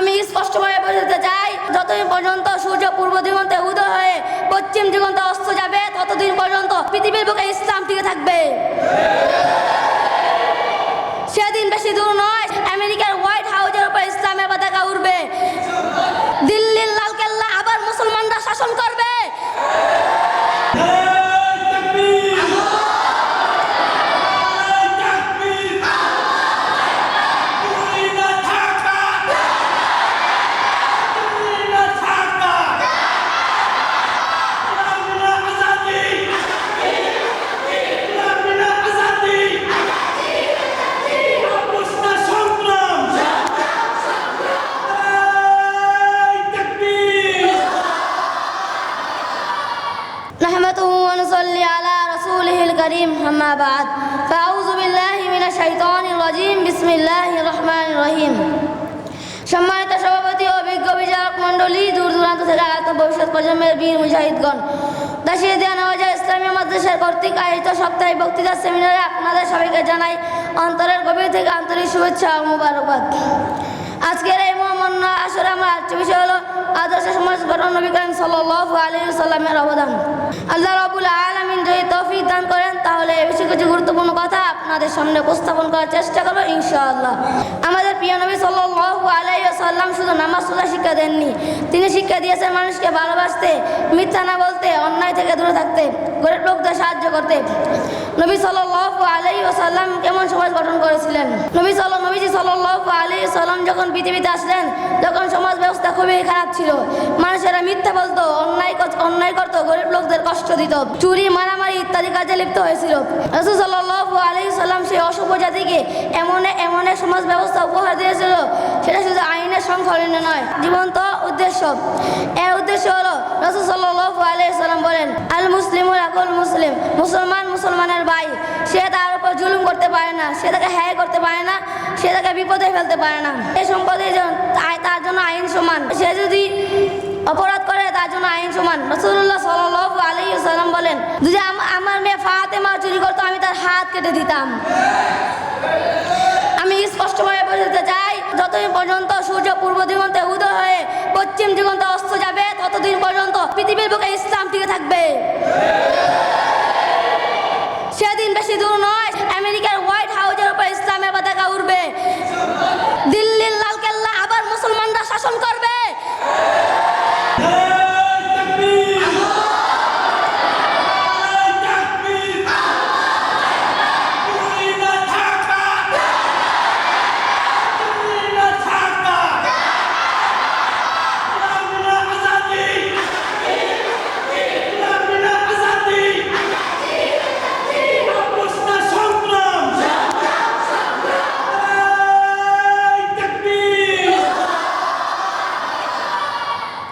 আমি স্পষ্টভাবে বলতে চাই, যতদিন পর্যন্ত সূর্য পূর্ব দিগন্তে উদয় হয়ে পশ্চিম দিগন্তে অস্ত যাবে, ততদিন পর্যন্ত পৃথিবীর বুকে ইসলাম টিকে থাকবে। সেদিন বেশি দূর নয়, আমেরিকার হোয়াইট হাউসের উপর ইসলামের পতাকা উড়বে। দিল্লির লালকেল্লা আবার মুসলমানরা শাসন করবে। نحمده ونصلي على رسوله الكريم أما بعد فأعوذ بالله من الشيطان الرجيم بسم الله الرحمن الرحيم। সম্মানিত সভাপতি ও বিজ্ঞ বিচারক মণ্ডলী, দূর দূরান্ত থেকে আগত ভবিষ্যৎ প্রজন্মের বীর মুজাহিদগণ, দাশিদিয়া নওয়াজ ইসলামী মাদ্রাসার কর্তৃক আয়োজিত সাপ্তাহিক বক্তৃতা সেমিনারে আপনাদের সবাইকে জানাই অন্তরের গভীর থেকে আন্তরিক শুভেচ্ছা ও মুবারকবাদ। আজকের এই মহামান্য আসরে আমার আরেকটি বিষয় হলো আদর্শ সমাজ গঠন নবী করিম সাল্লাল্লাহু আলাইহি ওয়াসাল্লামের অবদান। আল্লাহ রাব্বুল আলামিন যদি তৌফিক দান করেন, তাহলে এই বিষয়ে কিছু গুরুত্বপূর্ণ কথা আপনাদের সামনে উপস্থাপন করার চেষ্টা করব ইনশাআল্লাহ। আমাদের প্রিয় নবী সাল্লাল্লাহু আলাইহি ওয়াসাল্লাম শুধু নামাজ রোজা শিক্ষা দেননি, তিনি শিক্ষা দিয়েছেন মানুষকে ভালোবাসতে, মিথ্যা না বলতে, অন্যায় থেকে দূরে থাকতে, গরিব লোকদের সাহায্য করতে। নবী সাল্লাল্লাহু আলাইহি ওয়াসাল্লাম কেমন সমাজ গঠন করেছিলেন? নবীজি সাল্লাল্লাহু আলাইহি ওয়াসাল্লাম যখন পৃথিবীতে আসলেন, তখন সমাজ ব্যবস্থা খুবই খারাপ ছিল। মানুষেরা মিথ্যা বলতো, অন্যায় করতো, গরিব লোকদের কষ্ট দিত, চুরি মারামারি ইত্যাদি কাজে লিপ্ত হয়েছিল। রাসূল সাল্লাল্লাহু আলাইহি ওয়াসাল্লাম সেই অশুভ জাতিকে এমন এক সমাজ ব্যবস্থা উপহার দিয়েছিল, সেটা শুধু আইনের সংকলনে নয়, জীবন্ত উদ্দেশ্য। এর উদ্দেশ্য হলো, রাসূল সাল্লাল্লাহু আলাইহি ওয়াসাল্লাম বলেন, আল মুসলিমুল আকুল মুসলিম, মুসলমান মুসলমানের ভাই। সে তার উপর জুলুম করতে পারে না, সে তাকে হ্যায় করতে পারে না, সে তাকে বিপদে ফেলতে পারে না। এই সম্পদে তার জন্য আইন সমান, সে যদি অপরাধ করে তার জন্য আইন সমান। রাসূলুল্লাহ সাল্লাল্লাহু আলাইহি ওয়াসাল্লাম বলেন, যদি আমার মেয়ে ফাতেমা চুরি করতো, আমি তার হাত কেটে দিতাম। আমি স্পষ্টভাবে বলতে চাই, যতদিন পর্যন্ত সূর্য পূর্ব দিগন্তে উদয় হয়ে পশ্চিম দিগন্তে অস্ত যাবে, ততদিন পর্যন্ত পৃথিবীর বুকে ইসলাম টিকে থাকবে।